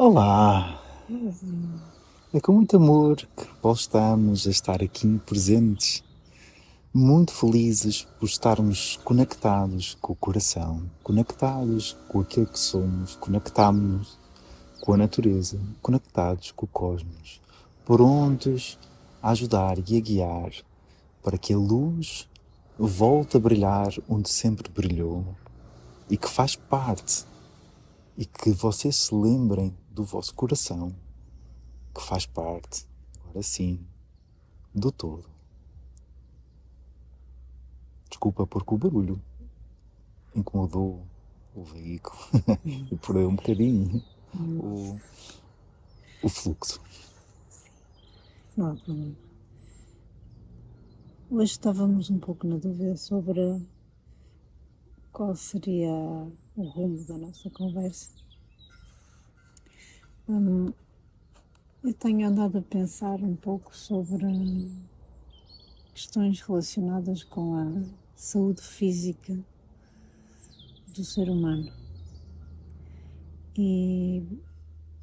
Olá! Mas, É com muito amor que voltamos a estar aqui presentes, muito felizes por estarmos conectados com o coração, conectados com aquilo que somos, conectados com a natureza, conectados com o cosmos, prontos a ajudar e a guiar para que a luz volte a brilhar onde sempre brilhou e que faz parte e que vocês se lembrem do vosso coração, que faz parte, agora sim, do todo. Desculpa porque o barulho incomodou o veículo e perdeu um bocadinho nossa, o fluxo. não há problema. Hoje estávamos um pouco na dúvida sobre qual seria o rumo da nossa conversa. Hum, eu tenho andado a pensar um pouco sobre questões relacionadas com a saúde física do ser humano e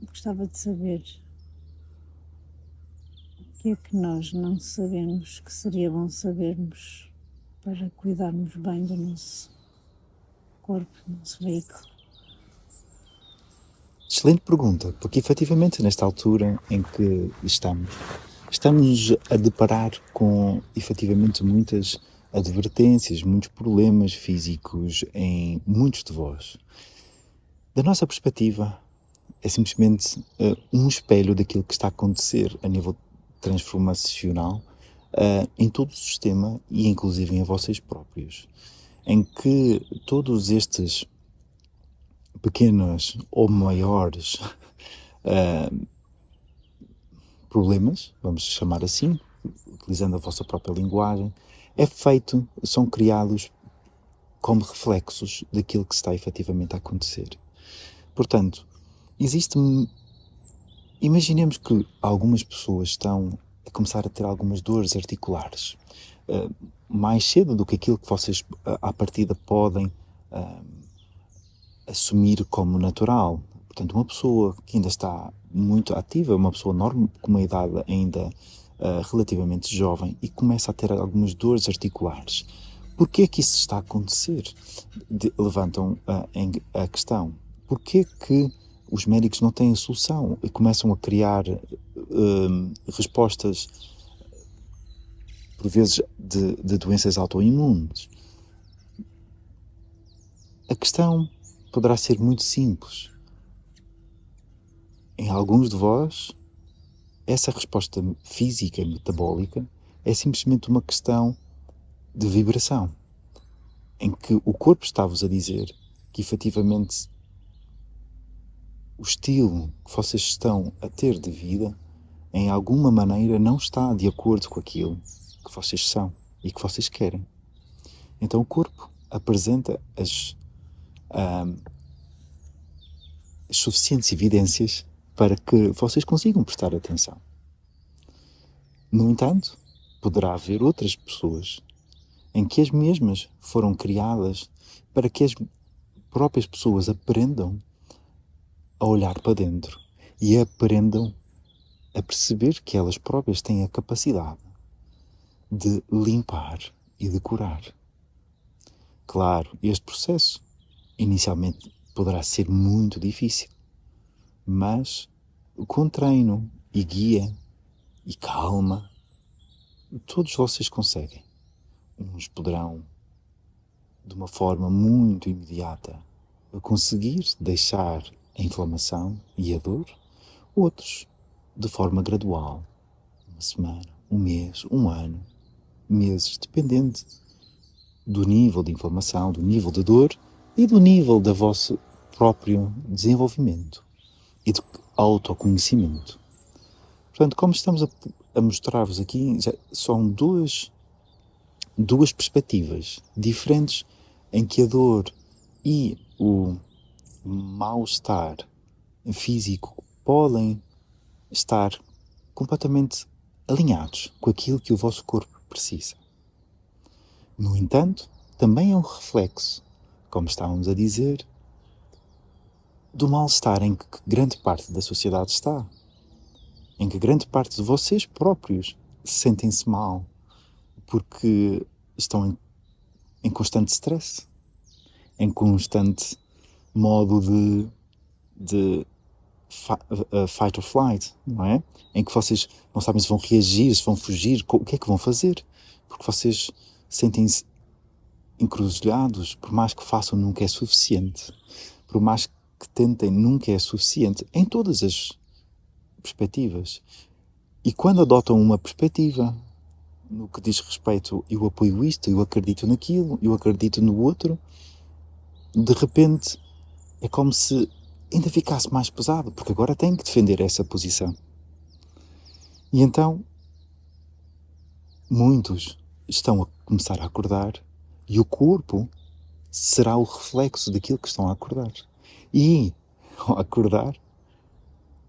gostava de saber o que é que nós não sabemos que seria bom sabermos para cuidarmos bem do nosso corpo, do nosso veículo. Excelente pergunta, porque efetivamente nesta altura em que estamos a deparar com efetivamente muitas advertências, muitos problemas físicos em muitos de vós. Da nossa perspectiva, é simplesmente um espelho daquilo que está a acontecer a nível transformacional em todo o sistema e inclusive em vocês próprios, em que todos estes pequenos ou maiores problemas, vamos chamar assim, utilizando a vossa própria linguagem, são criados como reflexos daquilo que está efetivamente a acontecer. Portanto, existe. Imaginemos que algumas pessoas estão a começar a ter algumas dores articulares, mais cedo do que aquilo que vocês, à partida, podem assumir como natural. Portanto, uma pessoa que ainda está muito ativa, uma pessoa enorme, com uma idade ainda relativamente jovem e começa a ter algumas dores articulares. Porquê é que isso está a acontecer? Levantam a questão. Porquê que os médicos não têm solução e começam a criar respostas, por vezes, de doenças autoimunes? A questão poderá ser muito simples. Em alguns de vós, essa resposta física metabólica é simplesmente uma questão de vibração, em que o corpo está-vos a dizer que efetivamente o estilo que vocês estão a ter de vida, em alguma maneira, não está de acordo com aquilo que vocês são e que vocês querem. Então o corpo apresenta as suficientes evidências para que vocês consigam prestar atenção. No entanto, poderá haver outras pessoas em que as mesmas foram criadas para que as próprias pessoas aprendam a olhar para dentro e aprendam a perceber que elas próprias têm a capacidade de limpar e de curar. Claro, este processo inicialmente poderá ser muito difícil, mas com treino e guia e calma, todos vocês conseguem. Uns poderão, de uma forma muito imediata, conseguir deixar a inflamação e a dor, outros, de forma gradual, uma semana, um mês, um ano, meses, dependendo do nível de inflamação, do nível de dor e do nível do vosso próprio desenvolvimento e de autoconhecimento. Portanto, como estamos a mostrar-vos aqui, são duas perspectivas diferentes em que a dor e o mal-estar físico podem estar completamente alinhados com aquilo que o vosso corpo precisa. No entanto, também é um reflexo, como estávamos a dizer, do mal-estar em que grande parte da sociedade está, em que grande parte de vocês próprios sentem-se mal porque estão em constante stress, em constante modo de fight or flight, não é? Em que vocês não sabem se vão reagir, se vão fugir, o que é que vão fazer, porque vocês sentem-se encruzilhados. Por mais que façam, nunca é suficiente. Por mais que tentem, nunca é suficiente, em todas as perspectivas. E quando adotam uma perspectiva no que diz respeito, eu apoio isto, eu acredito naquilo, eu acredito no outro, de repente é como se ainda ficasse mais pesado, porque agora tem que defender essa posição. E então muitos estão a começar a acordar e o corpo será o reflexo daquilo que estão a acordar. E, ao acordar,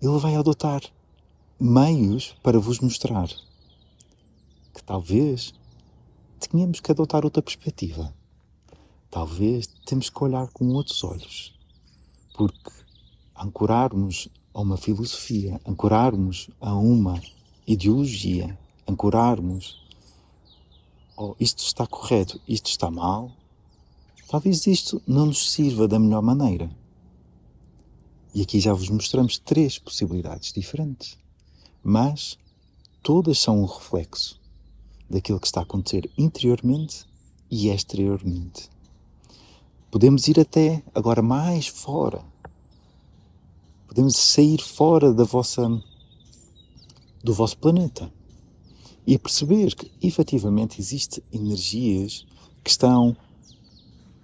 ele vai adotar meios para vos mostrar que talvez tenhamos que adotar outra perspectiva. Talvez temos que olhar com outros olhos. Porque ancorarmos a uma filosofia, ancorarmos a uma ideologia, ancorarmos isto está correto, isto está mal, talvez isto não nos sirva da melhor maneira. E aqui já vos mostramos 3 possibilidades diferentes, mas todas são um reflexo daquilo que está a acontecer interiormente e exteriormente. Podemos ir até agora mais fora. Podemos sair fora do vosso planeta e perceber que efetivamente existem energias que estão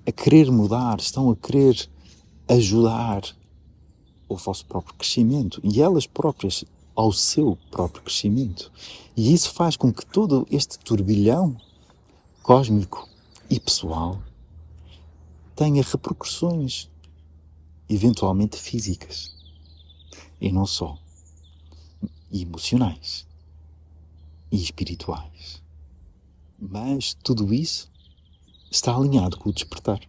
a querer mudar, estão a querer ajudar o vosso próprio crescimento e elas próprias ao seu próprio crescimento. E isso faz com que todo este turbilhão cósmico e pessoal tenha repercussões, eventualmente físicas, e não só, e emocionais e espirituais. Mas tudo isso está alinhado com o despertar.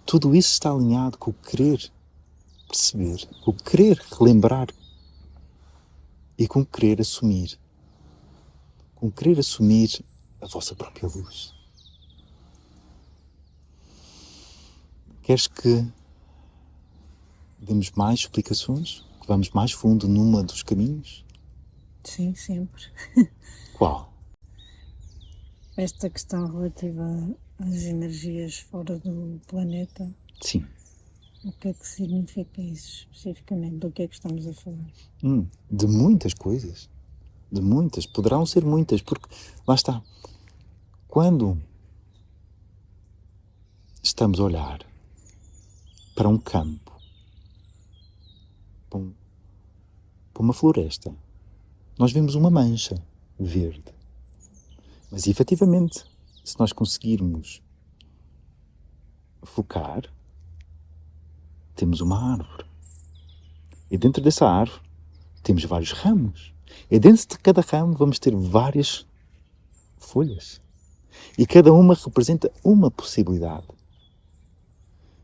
Tudo isso está alinhado com o querer perceber, com o querer relembrar e com o querer assumir. Com o querer assumir a vossa própria luz. Queres que demos mais explicações? Que vamos mais fundo numa dos caminhos? Sim, sempre. Qual? Esta questão relativa às energias fora do planeta. Sim. O que é que significa isso especificamente? Do que é que estamos a falar? De muitas coisas. De muitas. Poderão ser muitas, porque lá está. Quando estamos a olhar para um campo, para uma floresta, nós vemos uma mancha verde. Mas efetivamente, se nós conseguirmos focar, temos uma árvore. E dentro dessa árvore temos vários ramos. E dentro de cada ramo vamos ter várias folhas. E cada uma representa uma possibilidade.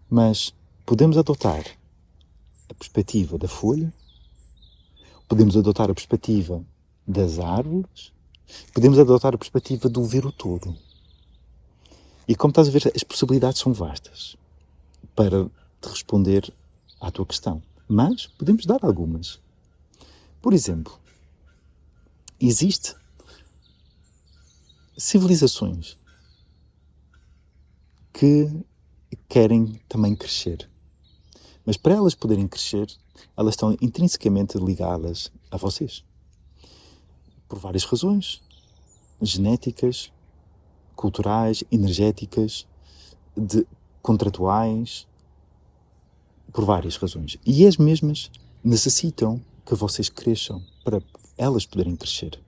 Mas podemos adotar a perspectiva da folha, podemos adotar a perspectiva das árvores, podemos adotar a perspectiva do ver o todo. E como estás a ver, as possibilidades são vastas para te responder à tua questão. Mas podemos dar algumas. Por exemplo, existem civilizações que querem também crescer. Mas para elas poderem crescer, elas estão intrinsecamente ligadas a vocês. Por várias razões. Genéticas, culturais, energéticas, contratuais, por várias razões. E as mesmas necessitam que vocês cresçam para elas poderem crescer.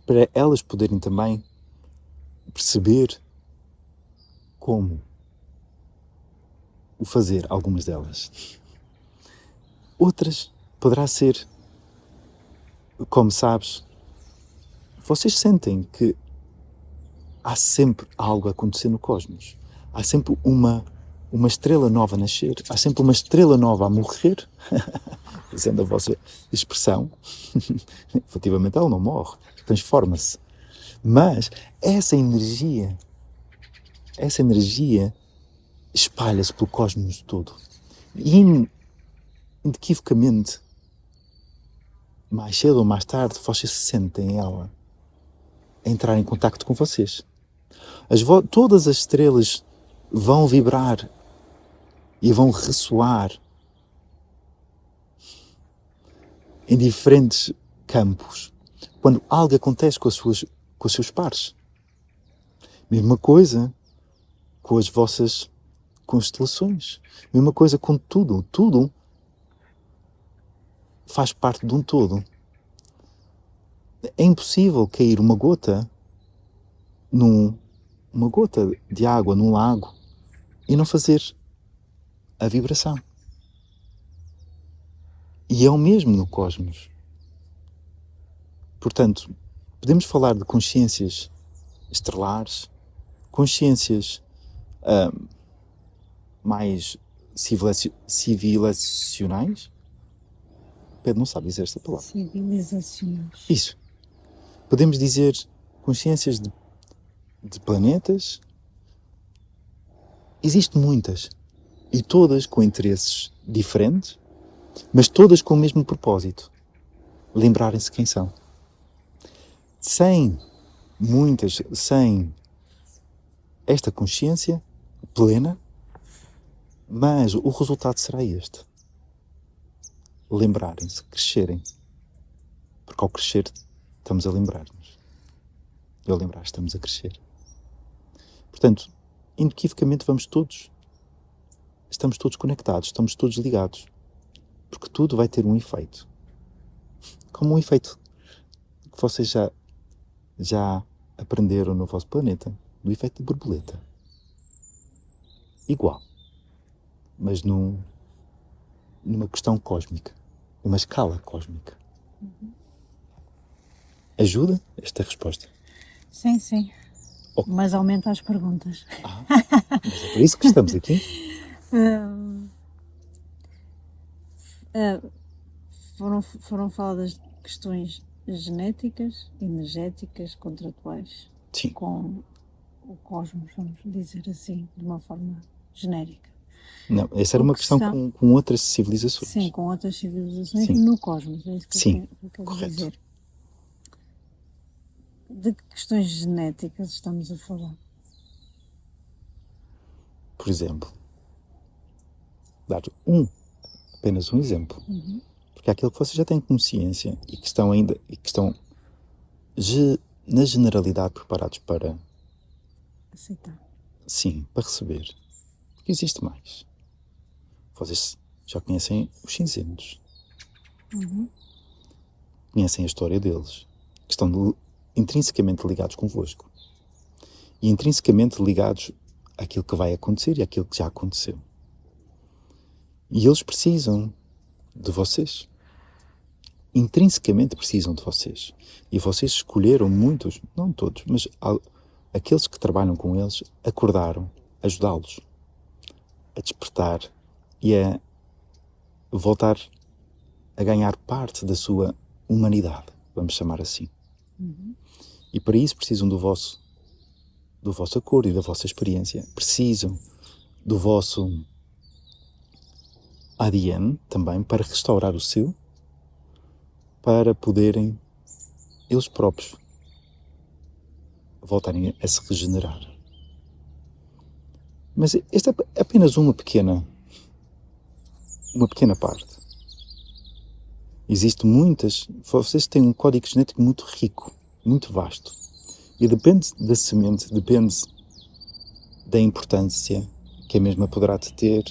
Para elas poderem também perceber como o fazer, algumas delas. Outras poderá ser, como sabes, vocês sentem que há sempre algo a acontecer no cosmos. Há sempre uma uma estrela nova a nascer, há sempre uma estrela nova a morrer, usando a vossa expressão, efetivamente ela não morre, transforma-se. Mas essa energia espalha-se pelo cosmos todo. E inequivocamente, mais cedo ou mais tarde, vocês sentem ela a entrar em contacto com vocês. Todas as estrelas vão vibrar e vão ressoar em diferentes campos quando algo acontece com os seus pares. Mesma coisa com as vossas constelações. Mesma coisa com tudo. Tudo faz parte de um todo. É impossível cair uma gota de água num lago e não fazer a vibração. E é o mesmo no cosmos. Portanto, podemos falar de consciências estelares, consciências mais civilizacionais. Pedro não sabe dizer esta palavra. Civilizacionais. Isso. Podemos dizer consciências de planetas. Existem muitas. E todas com interesses diferentes, mas todas com o mesmo propósito. Lembrarem-se quem são. Sem esta consciência plena, mas o resultado será este. Lembrarem-se, crescerem. Porque ao crescer estamos a lembrar-nos. E ao lembrar estamos a crescer. Portanto, inequivocamente estamos todos conectados, estamos todos ligados. Porque tudo vai ter um efeito. Como um efeito que vocês já aprenderam no vosso planeta, do efeito de borboleta. Igual. Mas numa questão cósmica. Numa escala cósmica. Ajuda esta resposta? Sim, sim. Oh. Mas aumenta as perguntas. Mas é por isso que estamos aqui. Foram faladas questões genéticas, energéticas, contratuais. Sim. Com o cosmos, vamos dizer assim, de uma forma genérica. Não, essa era uma questão com outras civilizações. Sim, com outras civilizações. Sim. No cosmos, é isso que Sim, eu quero correto. dizer. De que questões genéticas estamos a falar? Por exemplo, dar apenas um exemplo. Porque é aquilo que vocês já têm consciência e que estão na generalidade preparados para Aceitar. Sim, para receber. Porque existe mais. Vocês já conhecem os cinzentos. Conhecem a história deles. Que estão intrinsecamente ligados convosco. E intrinsecamente ligados àquilo que vai acontecer e àquilo que já aconteceu. E eles precisam de vocês. Intrinsecamente precisam de vocês. E vocês escolheram muitos, não todos, mas aqueles que trabalham com eles, acordaram, ajudá-los a despertar e a voltar a ganhar parte da sua humanidade, vamos chamar assim. E para isso precisam do vosso acordo e da vossa experiência. Precisam do vosso ADN também para restaurar o seu, para poderem eles próprios voltarem a se regenerar. Mas esta é apenas uma pequena parte. Existem muitas, vocês têm um código genético muito rico, muito vasto. E depende da semente, depende da importância que a mesma poderá ter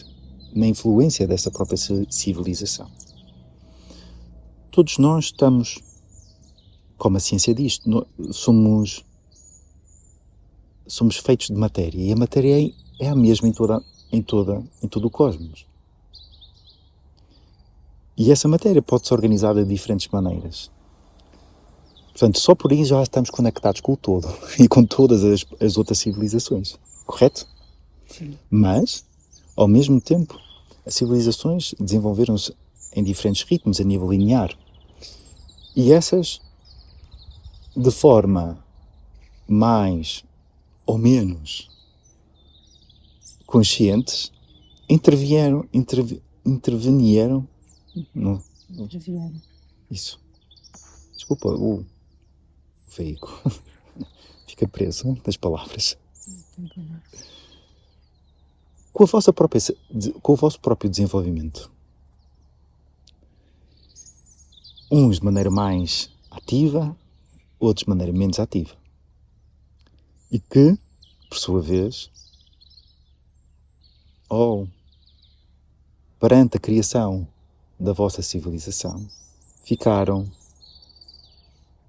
na influência dessa própria civilização. Todos nós estamos, como a ciência diz, somos feitos de matéria, e a matéria é a mesma em todo o cosmos. E essa matéria pode ser organizada de diferentes maneiras. Portanto, só por aí já estamos conectados com o todo e com todas as outras civilizações. Correto? Sim. Mas, Ao mesmo tempo, as civilizações desenvolveram-se em diferentes ritmos a nível linear. E essas, de forma mais ou menos conscientes, intervieram no, Intervieram. isso. Desculpa, o veículo fica preso nas palavras. Com o vosso próprio desenvolvimento. Uns de maneira mais ativa, outros de maneira menos ativa. E que, por sua vez, perante a criação da vossa civilização, ficaram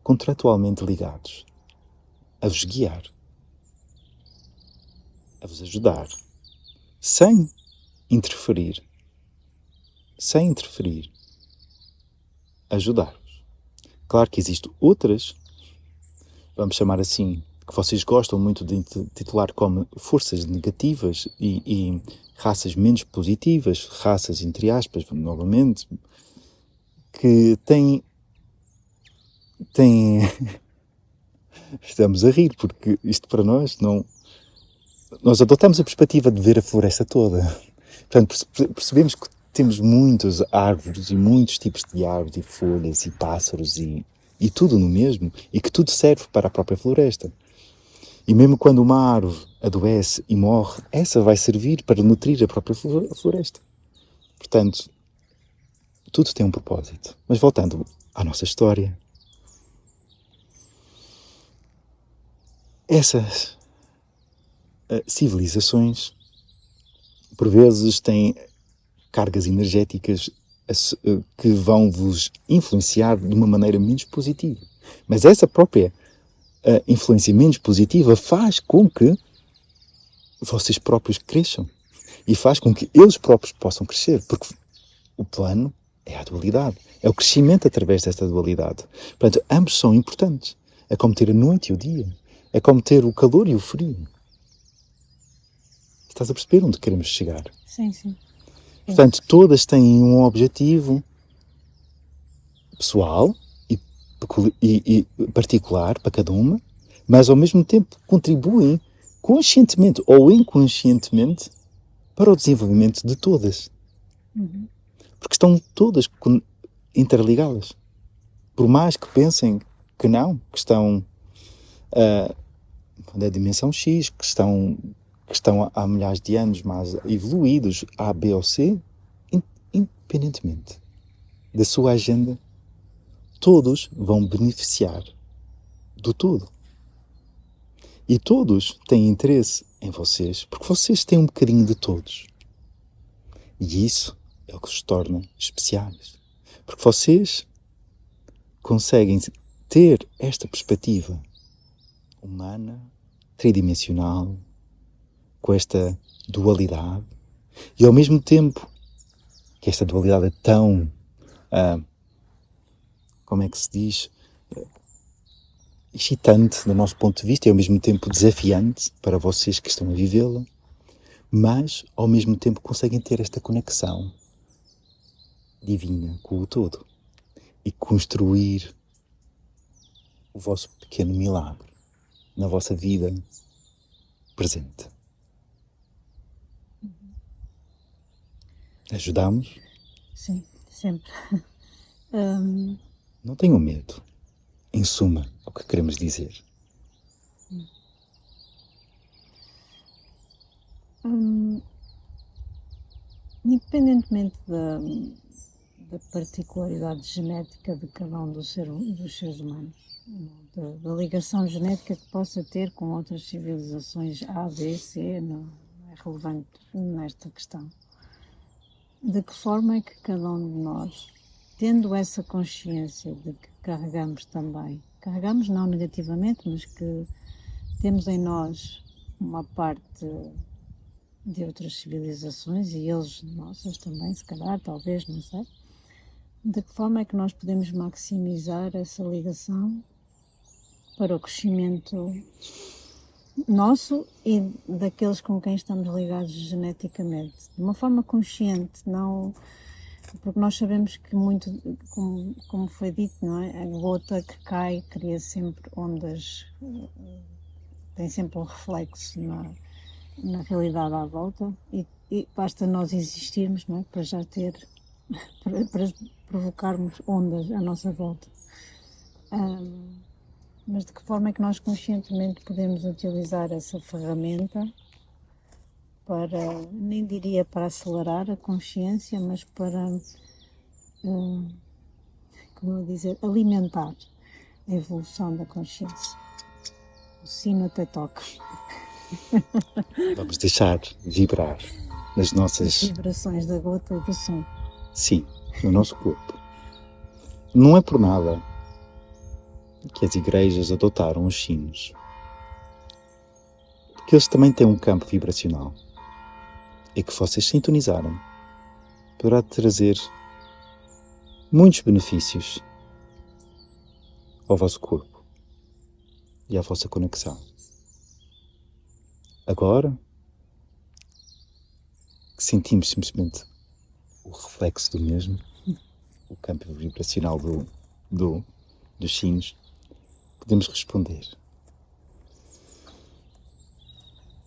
contratualmente ligados a vos guiar, a vos ajudar, sem interferir, ajudar-vos. Claro que existem outras, vamos chamar assim, que vocês gostam muito de titular como forças negativas e raças menos positivas, raças entre aspas, novamente, que têm estamos a rir, porque isto para nós nós adotamos a perspectiva de ver a floresta toda. Portanto, percebemos que temos muitas árvores e muitos tipos de árvores e folhas e pássaros e tudo no mesmo, e que tudo serve para a própria floresta. E mesmo quando uma árvore adoece e morre, essa vai servir para nutrir a própria floresta. Portanto, tudo tem um propósito. Mas voltando à nossa história, essas civilizações, por vezes, têm cargas energéticas que vão vos influenciar de uma maneira menos positiva. Mas essa própria influência menos positiva faz com que vocês próprios cresçam e faz com que eles próprios possam crescer, porque o plano é a dualidade, é o crescimento através desta dualidade. Portanto, ambos são importantes. É como ter a noite e o dia, é como ter o calor e o frio. Estás a perceber onde queremos chegar? Sim, sim. Portanto, todas têm um objetivo pessoal e particular para cada uma, mas ao mesmo tempo contribuem conscientemente ou inconscientemente para o desenvolvimento de todas. Uhum. Porque estão todas interligadas. Por mais que pensem que não, que estão na dimensão X, que estão há milhares de anos mais evoluídos, A, B ou C, independentemente da sua agenda, todos vão beneficiar do todo. E todos têm interesse em vocês, porque vocês têm um bocadinho de todos. E isso é o que os torna especiais. Porque vocês conseguem ter esta perspectiva humana, tridimensional, com esta dualidade, e ao mesmo tempo que esta dualidade é tão, como é que se diz, excitante do nosso ponto de vista e ao mesmo tempo desafiante para vocês que estão a vivê-la, mas ao mesmo tempo conseguem ter esta conexão divina com o todo e construir o vosso pequeno milagre na vossa vida presente. Ajudamos? Sim, sempre. Não tenham medo. Em suma, é o que queremos dizer. Independentemente da particularidade genética de cada um dos seres humanos, da ligação genética que possa ter com outras civilizações A, B, C, não é relevante nesta questão. De que forma é que cada um de nós, tendo essa consciência de que carregamos não negativamente, mas que temos em nós uma parte de outras civilizações e eles nossas também, se calhar, talvez, não sei, de que forma é que nós podemos maximizar essa ligação para o crescimento nosso e daqueles com quem estamos ligados geneticamente, de uma forma consciente, não porque nós sabemos que muito, como foi dito, não é? A gota que cai cria sempre ondas, tem sempre um reflexo na realidade à volta e basta nós existirmos, não é? Para já ter, para provocarmos ondas à nossa volta. Mas de que forma é que nós conscientemente podemos utilizar essa ferramenta para, nem diria para acelerar a consciência, mas para, como eu dizer, alimentar a evolução da consciência. O sino até toca. Vamos deixar vibrar nas As nossas, vibrações da gota e do som. sim, no nosso corpo. Não é por nada que as igrejas adotaram os sinos, porque eles também têm um campo vibracional e que vocês sintonizarem poderá trazer muitos benefícios ao vosso corpo e à vossa conexão. Agora que sentimos simplesmente o reflexo do mesmo, o campo vibracional dos sinos, podemos responder.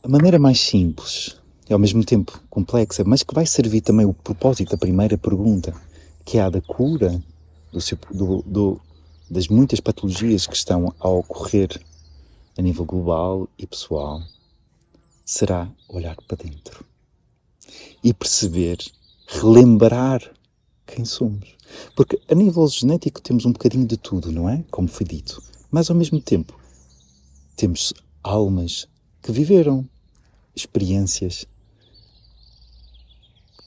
A maneira mais simples e ao mesmo tempo complexa, mas que vai servir também o propósito da primeira pergunta, que é a da cura das muitas patologias que estão a ocorrer a nível global e pessoal, será olhar para dentro e perceber, relembrar quem somos. Porque a nível genético temos um bocadinho de tudo, não é? Como foi dito. Mas ao mesmo tempo temos almas que viveram experiências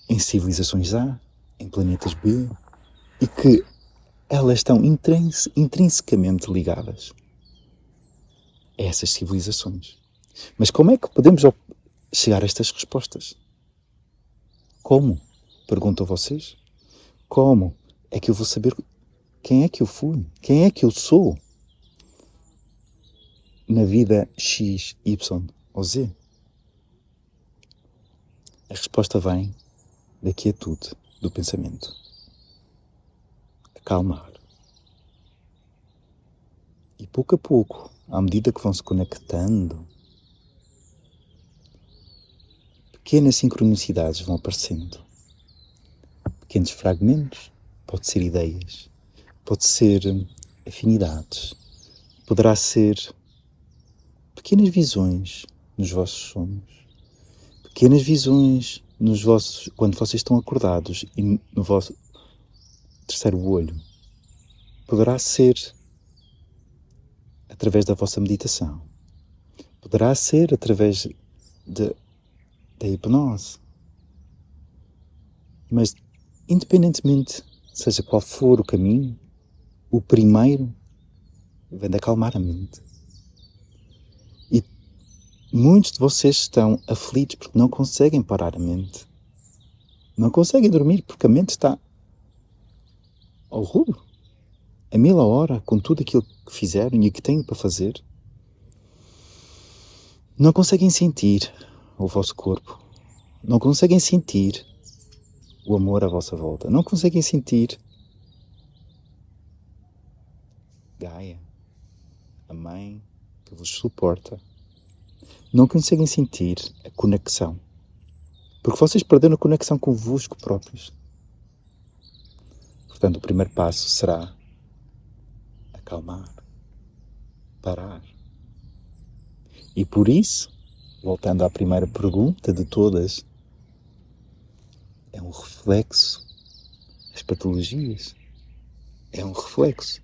em civilizações A, em planetas B, e que elas estão intrinsecamente ligadas a essas civilizações. Mas como é que podemos chegar a estas respostas? Como? Pergunto a vocês. Como é que eu vou saber quem é que eu fui? Quem é que eu sou na vida X, Y ou Z? A resposta vem da quietude do pensamento. Acalmar. E pouco a pouco, à medida que vão se conectando, pequenas sincronicidades vão aparecendo. Pequenos fragmentos, pode ser ideias, pode ser afinidades, poderá ser pequenas visões nos vossos sonhos, pequenas visões nos vossos, quando vocês estão acordados e no vosso terceiro olho. Poderá ser através da vossa meditação, poderá ser através da hipnose, mas independentemente, seja qual for o caminho, o primeiro vem de acalmar a mente. E muitos de vocês estão aflitos porque não conseguem parar a mente. Não conseguem dormir porque a mente está ao rubro, a 1000 a hora, com tudo aquilo que fizeram e que têm para fazer. Não conseguem sentir o vosso corpo. Não conseguem sentir o amor à vossa volta. Não conseguem sentir Gaia, a mãe que vos suporta. Não conseguem sentir a conexão. Porque vocês perderam a conexão convosco próprios. Portanto, o primeiro passo será acalmar, parar. E por isso, voltando à primeira pergunta de todas, é um reflexo. As patologias é um reflexo.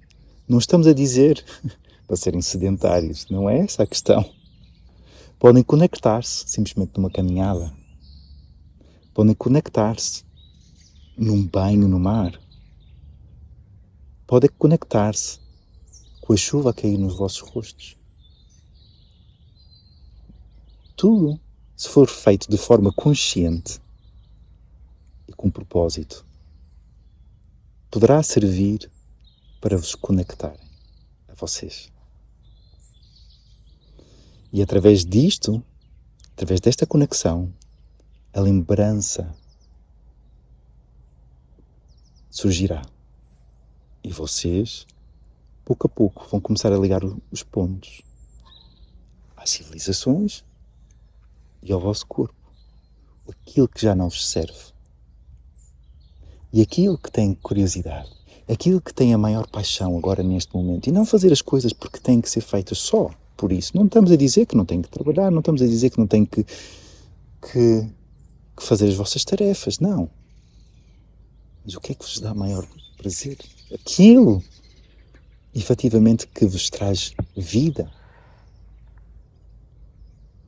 Não estamos a dizer para serem sedentários, não é essa a questão. Podem conectar-se simplesmente numa caminhada. Podem conectar-se num banho no mar. Podem conectar-se com a chuva a cair nos vossos rostos. Tudo, se for feito de forma consciente e com propósito, poderá servir para vos conectarem a vocês. E através disto, através desta conexão, a lembrança surgirá. E vocês, pouco a pouco, vão começar a ligar os pontos às civilizações e ao vosso corpo. Aquilo que já não vos serve. E aquilo que tem curiosidade. Aquilo que tem a maior paixão agora neste momento. E não fazer as coisas porque têm que ser feitas só por isso. Não estamos a dizer que não têm que trabalhar, não estamos a dizer que não têm que fazer as vossas tarefas, não. Mas o que é que vos dá maior prazer? Aquilo, efetivamente, que vos traz vida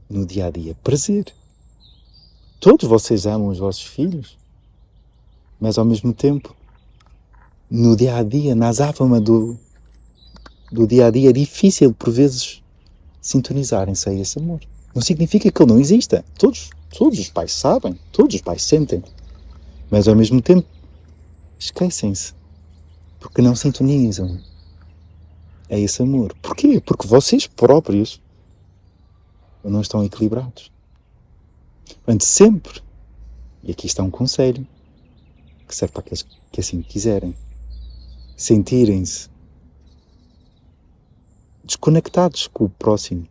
no dia a dia. Prazer. Todos vocês amam os vossos filhos, mas ao mesmo tempo, no dia a dia, na azáfama do dia a dia, é difícil por vezes sintonizarem-se a esse amor. Não significa que ele não exista. Todos os pais sabem, todos os pais sentem, mas ao mesmo tempo esquecem-se porque não sintonizam a esse amor. Porquê? Porque vocês próprios não estão equilibrados. Portanto, sempre, e aqui está um conselho que serve para aqueles que assim quiserem, sentirem-se desconectados com o próximo,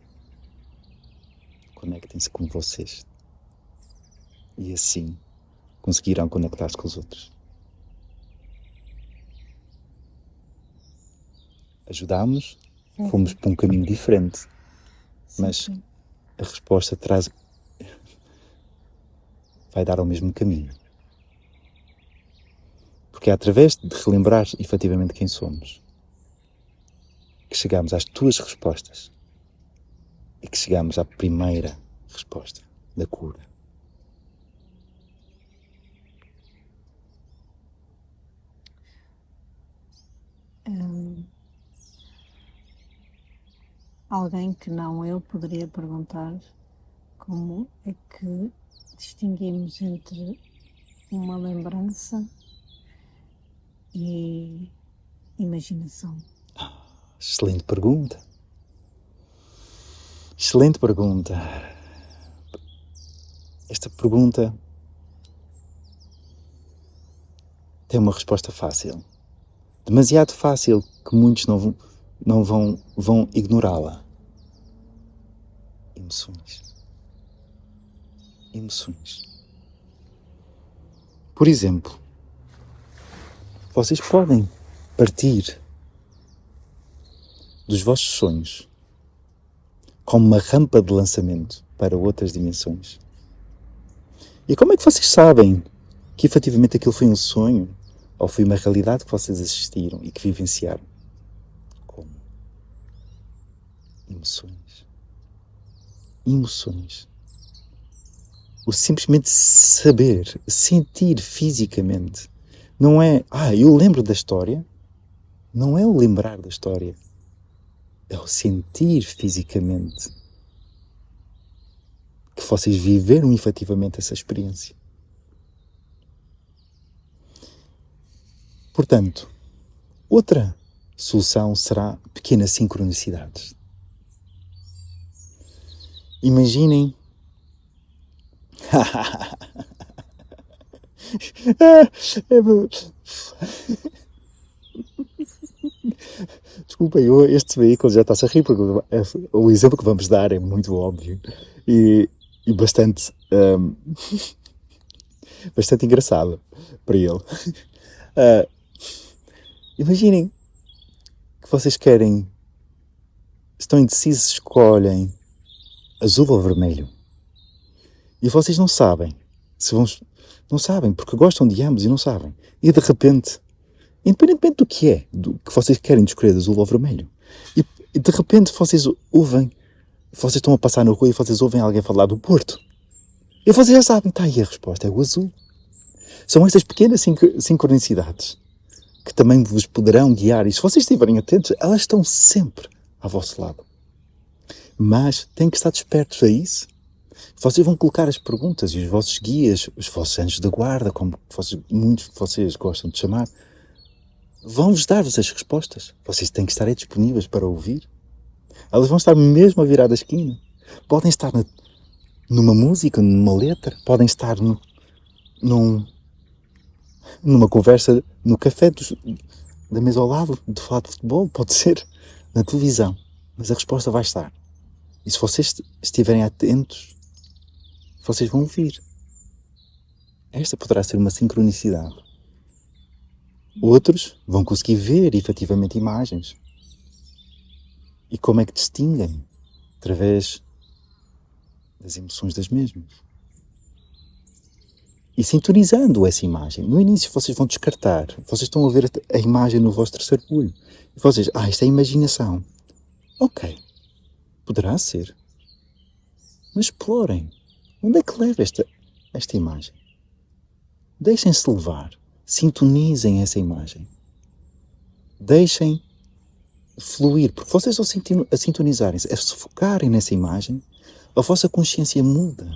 conectem-se com vocês e assim conseguirão conectar-se com os outros. Ajudámos, fomos para um caminho diferente, mas a resposta vai dar ao mesmo caminho. Porque é através de relembrar efetivamente quem somos que chegamos às tuas respostas e que chegamos à primeira resposta da cura. Alguém que não eu poderia perguntar como é que distinguimos entre uma lembrança e imaginação. Excelente pergunta. Excelente pergunta. Esta pergunta tem uma resposta fácil. Demasiado fácil que muitos não vão ignorá-la. Emoções. Emoções. Por exemplo, vocês podem partir dos vossos sonhos como uma rampa de lançamento para outras dimensões. E como é que vocês sabem que efetivamente aquilo foi um sonho ou foi uma realidade que vocês assistiram e que vivenciaram? Como? Emoções. Emoções. O simplesmente saber, sentir fisicamente. Não é, eu lembro da história. Não é o lembrar da história. É o sentir fisicamente que vocês viveram efetivamente essa experiência. Portanto, outra solução será pequenas sincronicidades. Imaginem Desculpa, este veículo já está-se a rir porque o exemplo que vamos dar é muito óbvio e bastante engraçado para ele. Imaginem que vocês estão indecisos, escolhem azul ou vermelho e vocês não sabem não sabem porque gostam de ambos e não sabem, e de repente, independentemente do que vocês querem escolher de azul ou vermelho, e de repente vocês estão a passar na rua e vocês ouvem alguém falar do Porto e vocês já sabem, está aí a resposta, é o azul. São estas pequenas sincronicidades que também vos poderão guiar, e se vocês estiverem atentos, elas estão sempre ao vosso lado. Mas têm que estar despertos a isso. Vocês vão colocar as perguntas e os vossos guias, os vossos anjos da guarda, como muitos de vocês gostam de chamar, vão-vos dar-vos as respostas. Vocês têm que estar disponíveis para ouvir. Elas vão estar mesmo a virar a esquina. Podem estar numa música, numa letra, podem estar numa conversa no café da mesa ao lado, de falar de futebol, pode ser na televisão, mas a resposta vai estar. E se vocês estiverem atentos, vocês vão ouvir. Esta poderá ser uma sincronicidade. Outros vão conseguir ver efetivamente imagens. E como é que distinguem? Através das emoções das mesmas. E sintonizando essa imagem. No início vocês vão descartar. Vocês estão a ver a imagem no vosso terceiro olho. E vocês, isto é imaginação. Ok, poderá ser. Mas explorem. Onde é que leva esta imagem? Deixem-se levar. Sintonizem essa imagem. Deixem fluir. Porque vocês ao sintonizarem-se, a se focarem nessa imagem, a vossa consciência muda.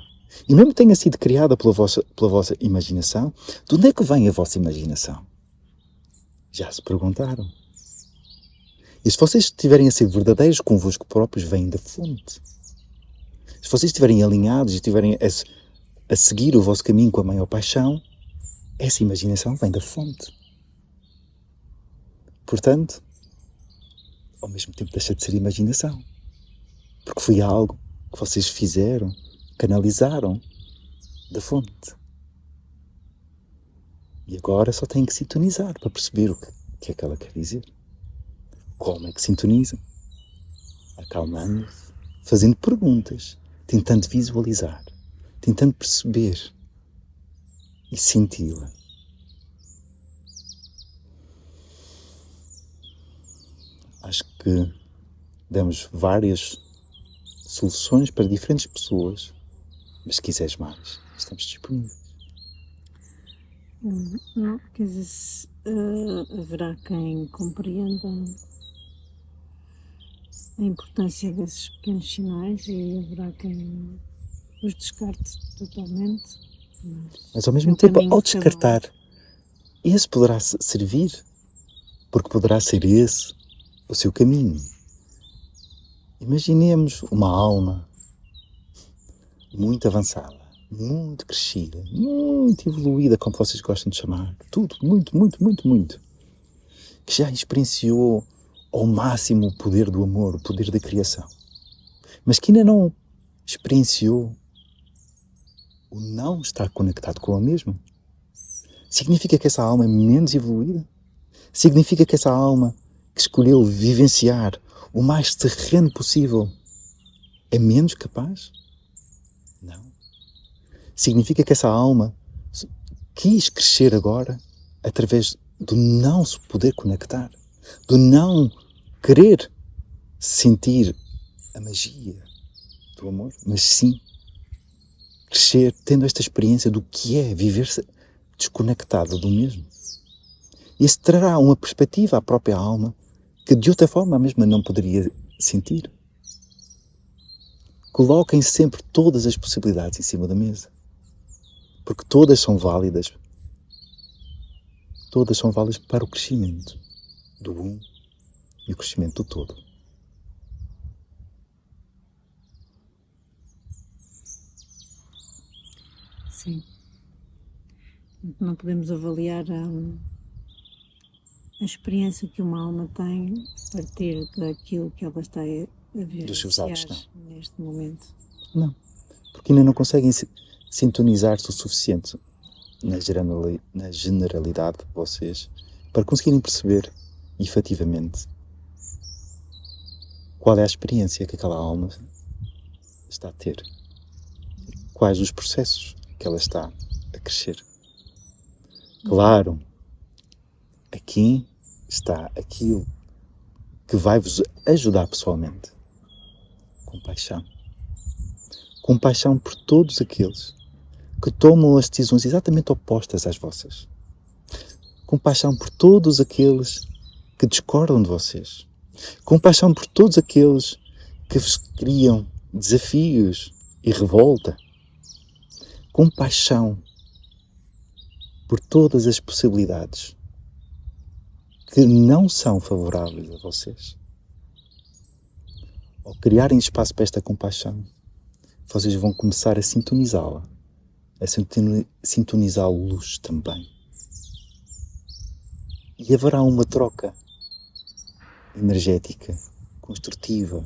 E mesmo que tenha sido criada pela vossa imaginação, de onde é que vem a vossa imaginação? Já se perguntaram? E se vocês estiverem a ser verdadeiros convosco próprios, vêm da fonte. Se vocês estiverem alinhados e estiverem a seguir o vosso caminho com a maior paixão, essa imaginação vem da fonte. Portanto, ao mesmo tempo deixa de ser imaginação. Porque foi algo que vocês fizeram, canalizaram da fonte. E agora só têm que sintonizar para perceber o que é que ela quer dizer. Como é que sintonizam? Acalmando-se, fazendo perguntas, tentando visualizar, tentando perceber e senti-la. Acho que demos várias soluções para diferentes pessoas, mas se quiseres mais, estamos disponíveis. Não, quer dizer, haverá quem compreenda a importância desses pequenos sinais e haverá quem os descarte totalmente. Mas ao mesmo tempo, ao descartar, esse poderá servir, porque poderá ser esse o seu caminho. Imaginemos uma alma muito avançada, muito crescida, muito evoluída, como vocês gostam de chamar, tudo, muito, muito, muito, muito, que já experienciou ao máximo o poder do amor, o poder da criação, mas que ainda não experienciou o não estar conectado com a mesma. Significa que essa alma é menos evoluída? Significa que essa alma que escolheu vivenciar o mais terreno possível é menos capaz? Não. Significa que essa alma quis crescer agora através do não se poder conectar, do não querer sentir a magia do amor, mas sim crescer tendo esta experiência do que é viver-se desconectada do mesmo. Isso trará uma perspectiva à própria alma que de outra forma a mesma não poderia sentir. Coloquem sempre todas as possibilidades em cima da mesa, porque todas são válidas para o crescimento do um e o crescimento do todo. Sim. Não podemos avaliar a experiência que uma alma tem a partir daquilo que ela está a vivenciar Dos seus atos, neste momento. Não, porque ainda não conseguem sintonizar-se o suficiente na generalidade de vocês para conseguirem perceber efetivamente qual é a experiência que aquela alma está a ter, quais os processos que ela está a crescer. Claro, aqui está aquilo que vai-vos ajudar pessoalmente. Compaixão. Compaixão por todos aqueles que tomam as decisões exatamente opostas às vossas. Compaixão por todos aqueles que discordam de vocês. Compaixão por todos aqueles que vos criam desafios e revolta. Compaixão por todas as possibilidades que não são favoráveis a vocês. Ao criarem espaço para esta compaixão, vocês vão começar a sintonizá-la, a sintonizá-los também. E haverá uma troca energética, construtiva,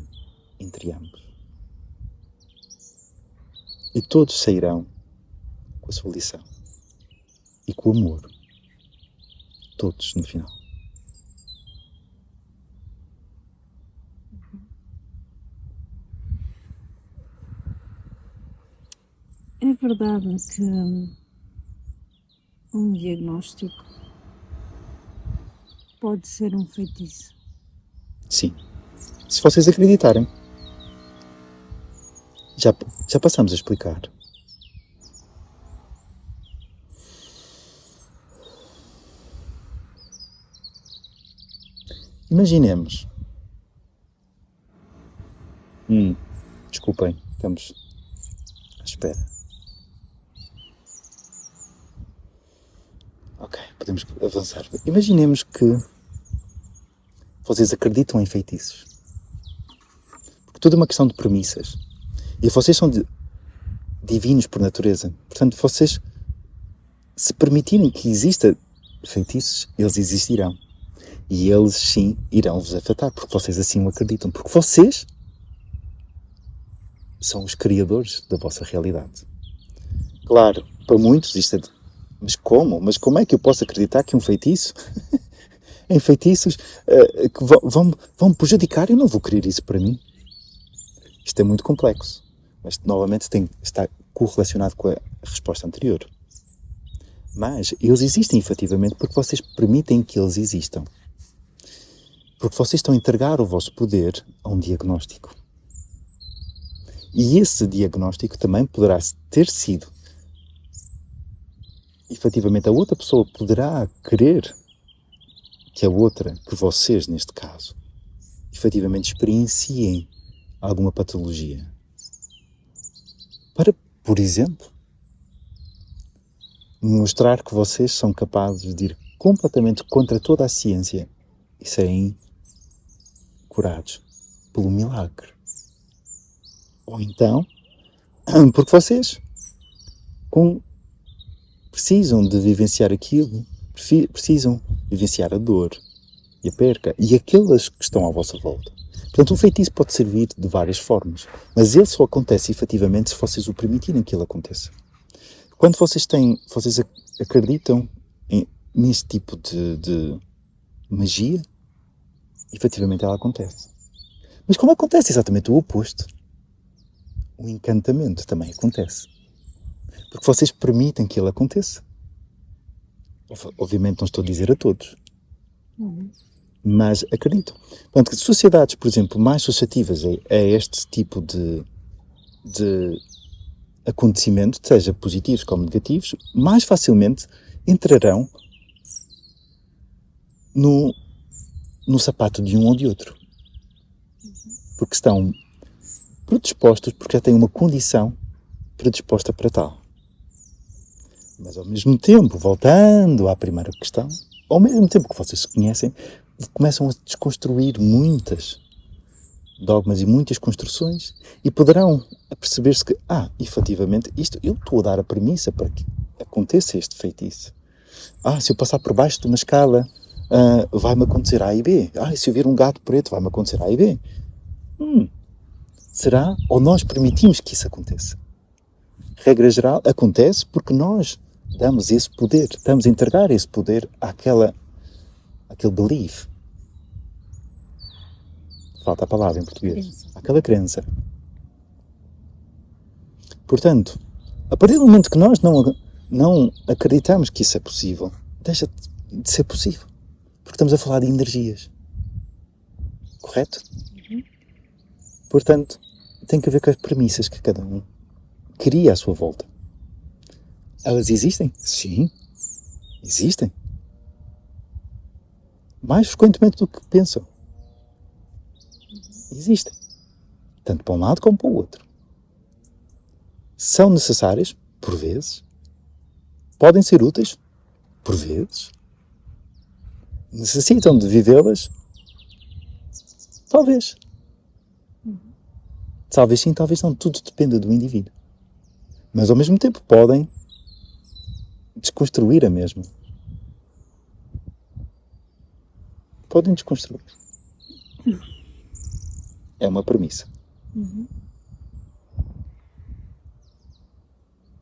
entre ambos. E todos sairão com a sua lição. E com o amor. Todos, no final. É verdade que um diagnóstico pode ser um feitiço. Sim. Se vocês acreditarem. Já passamos a explicar. Imaginemos. Desculpem, estamos à espera. Ok, podemos avançar. Imaginemos que vocês acreditam em feitiços. Porque tudo é uma questão de premissas. E vocês são divinos por natureza. Portanto, vocês, se permitirem que exista feitiços, eles existirão. E eles, sim, irão vos afetar, porque vocês assim o acreditam. Porque vocês são os criadores da vossa realidade. Claro, para muitos isto é... Mas como? Mas como é que eu posso acreditar que um feitiço... em feitiços que vão me prejudicar? Eu não vou querer isso para mim. Isto é muito complexo. Mas, novamente, está correlacionado com a resposta anterior. Mas eles existem, efetivamente, porque vocês permitem que eles existam. Porque vocês estão a entregar o vosso poder a um diagnóstico. E esse diagnóstico também poderá ter sido... Efetivamente, a outra pessoa poderá querer que a outra, que vocês, neste caso, efetivamente experienciem alguma patologia. Para, por exemplo, mostrar que vocês são capazes de ir completamente contra toda a ciência e serem curados pelo milagre. Ou então, porque vocês precisam de vivenciar aquilo, precisam vivenciar a dor e a perca e aquelas que estão à vossa volta. Portanto, o feitiço pode servir de várias formas, mas ele só acontece efetivamente se vocês o permitirem que ele aconteça. Quando vocês acreditam nesse tipo de magia, efetivamente ela acontece. Mas como acontece exatamente o oposto, o encantamento também acontece. Porque vocês permitem que ele aconteça. Obviamente não estou a dizer a todos. Mas acredito. Portanto, que sociedades, por exemplo, mais suscetíveis a este tipo de acontecimento, seja positivos como negativos, mais facilmente entrarão no sapato de um ou de outro. Porque estão predispostos, porque já têm uma condição predisposta para tal. Mas ao mesmo tempo, voltando à primeira questão, ao mesmo tempo que vocês se conhecem, começam a desconstruir muitas dogmas e muitas construções e poderão perceber-se que, efetivamente, eu estou a dar a premissa para que aconteça este feitiço. Se eu passar por baixo de uma escala, vai-me acontecer A e B. Se eu ver um gato preto, vai-me acontecer A e B. Será? Ou nós permitimos que isso aconteça? Regra geral, acontece porque nós damos esse poder, estamos a entregar esse poder àquele belief. Falta a palavra em português. Aquela crença. Portanto, a partir do momento que nós não acreditamos que isso é possível, deixa de ser possível. Porque estamos a falar de energias. Correto? Portanto, tem que ver com as premissas que cada um cria à sua volta. Elas existem? Sim. Existem. Mais frequentemente do que pensam. Existem. Tanto para um lado como para o outro. São necessárias, por vezes. Podem ser úteis, por vezes. Necessitam de vivê-las? Talvez. Talvez sim, talvez não. Tudo depende do indivíduo. Mas ao mesmo tempo podem desconstruir a mesma. Podem desconstruir. É uma premissa.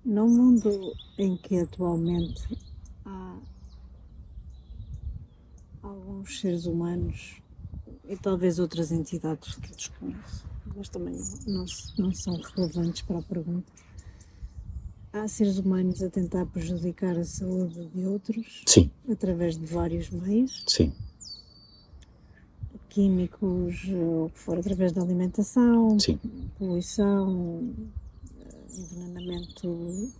No mundo em que atualmente há alguns seres humanos e talvez outras entidades que eu desconheço, mas também não são relevantes para a pergunta. Há seres humanos a tentar prejudicar a saúde de outros, Sim, através de vários meios, sim, químicos, ou o que for, através da alimentação, sim. poluição, envenenamento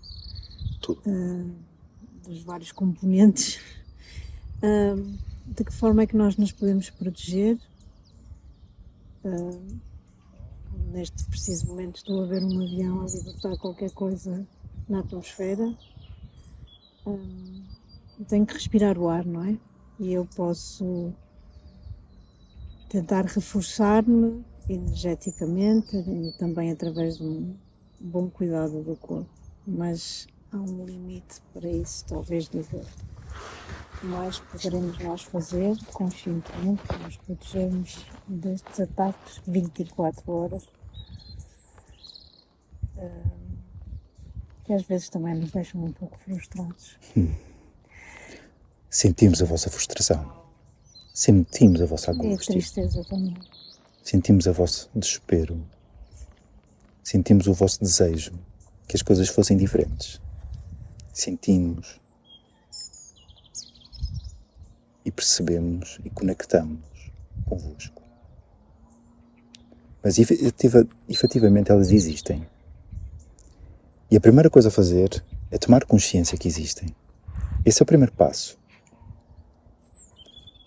Tudo. dos vários componentes. De que forma é que nós nos podemos proteger? Neste preciso momento estou a ver um avião a libertar qualquer coisa na atmosfera. Tenho que respirar o ar, não é? E eu posso tentar reforçar-me energeticamente e também através de um bom cuidado do corpo. Mas há um limite para isso, talvez dizer. Mais poderemos nós fazer conscientemente para nos protegermos destes ataques 24 horas, que às vezes também nos deixam um pouco frustrados. Sentimos a vossa frustração. Sentimos a vossa E angústia. tristeza também. Sentimos o vosso desespero. Sentimos o vosso desejo que as coisas fossem diferentes. Sentimos e percebemos e conectamos convosco. Mas efetivamente elas existem. E a primeira coisa a fazer é tomar consciência que existem. Esse é o primeiro passo.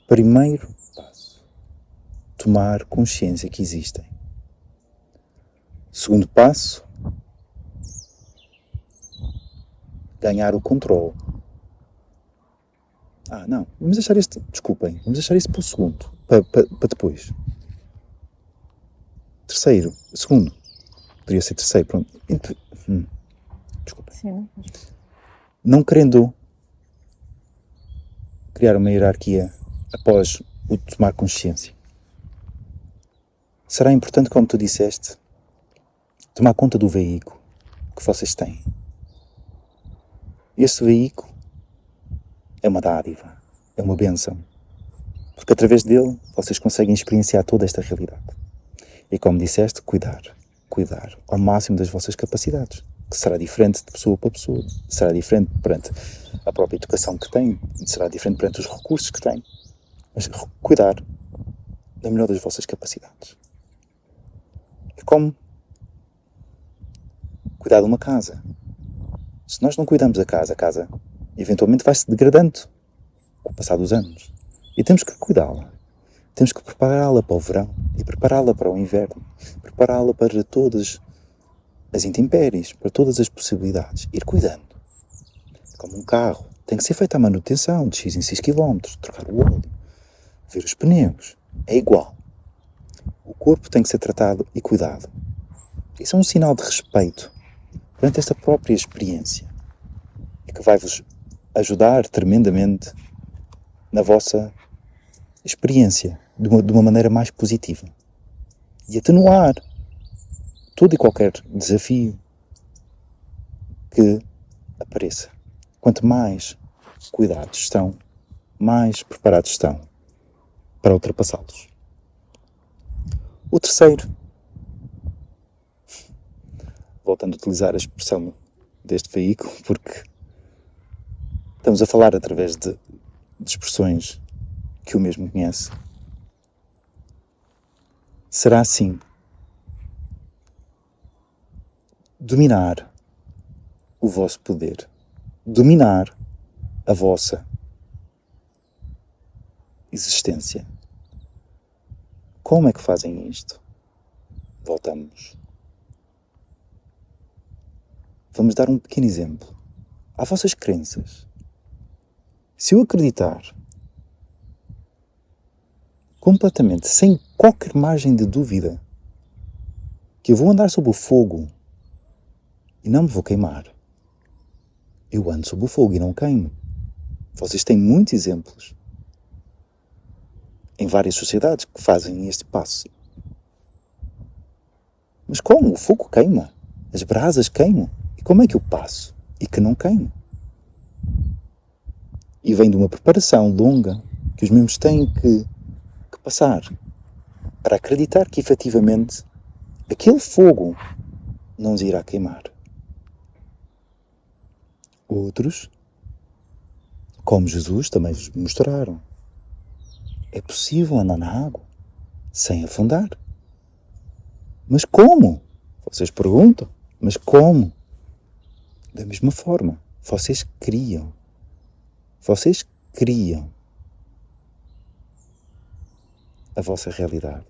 Primeiro passo. Tomar consciência que existem. Segundo passo. Ganhar o controle. Não. Vamos deixar este... Desculpem. Vamos deixar isso para o segundo. Para depois. Terceiro. Segundo. Poderia ser terceiro. Pronto. Desculpem. Sim. Não querendo criar uma hierarquia após o tomar consciência. Será importante, como tu disseste, tomar conta do veículo que vocês têm. Esse veículo é uma dádiva, é uma bênção, porque através dele vocês conseguem experienciar toda esta realidade. E como disseste, cuidar ao máximo das vossas capacidades, que será diferente de pessoa para pessoa, será diferente perante a própria educação que têm, será diferente perante os recursos que têm, mas cuidar da melhor das vossas capacidades. É como cuidar de uma casa. Se nós não cuidamos da casa, a casa eventualmente vai-se degradando com o passar dos anos. E temos que cuidá-la. Temos que prepará-la para o verão e prepará-la para o inverno. Prepará-la para todas as intempéries, para todas as possibilidades. Ir cuidando. Como um carro. Tem que ser feita a manutenção de X em X quilómetros, trocar o óleo, ver os pneus. É igual. O corpo tem que ser tratado e cuidado. Isso é um sinal de respeito perante esta própria experiência e que vai-vos ajudar tremendamente na vossa experiência de uma maneira mais positiva e atenuar todo e qualquer desafio que apareça. Quanto mais cuidados estão, mais preparados estão para ultrapassá-los. O terceiro, voltando a utilizar a expressão deste veículo, porque estamos a falar através de expressões que o mesmo conhece, será assim: dominar o vosso poder, dominar a vossa existência. Como é que fazem isto? Voltamos. Vamos dar um pequeno exemplo. Há vossas crenças. Se eu acreditar completamente, sem qualquer margem de dúvida, que eu vou andar sob o fogo e não me vou queimar. Eu ando sob o fogo e não queimo. Vocês têm muitos exemplos em várias sociedades que fazem este passo. Mas como? O fogo queima. As brasas queimam. E como é que eu passo e que não queimo? E vem de uma preparação longa que os membros têm que passar para acreditar que efetivamente aquele fogo não os irá queimar. Outros, como Jesus, também vos mostraram. É possível andar na água sem afundar. Mas como? Vocês perguntam, mas como? Da mesma forma, vocês criam. Vocês criam a vossa realidade.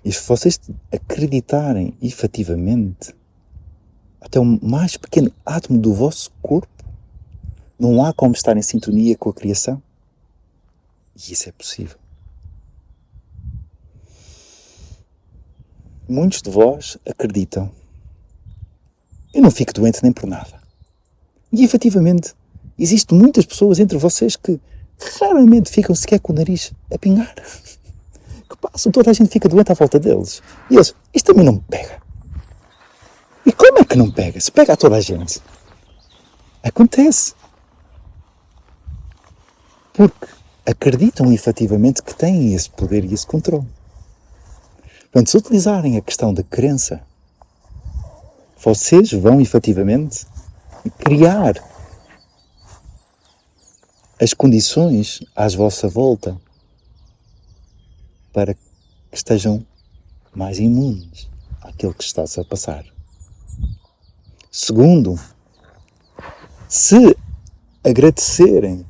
E se vocês acreditarem efetivamente, até o mais pequeno átomo do vosso corpo, não há como estar em sintonia com a criação. E isso é possível. Muitos de vós acreditam. Eu não fico doente nem por nada. E efetivamente, existem muitas pessoas entre vocês que raramente ficam sequer com o nariz a pingar. Que passam, toda a gente fica doente à volta deles. E eles, isto também não me pega. E como é que não pega? Se pega a toda a gente. Acontece. Porque acreditam efetivamente que têm esse poder e esse controle. Portanto, se utilizarem a questão da crença, vocês vão efetivamente criar as condições à vossa volta para que estejam mais imunes àquilo que está-se a passar. Segundo, se agradecerem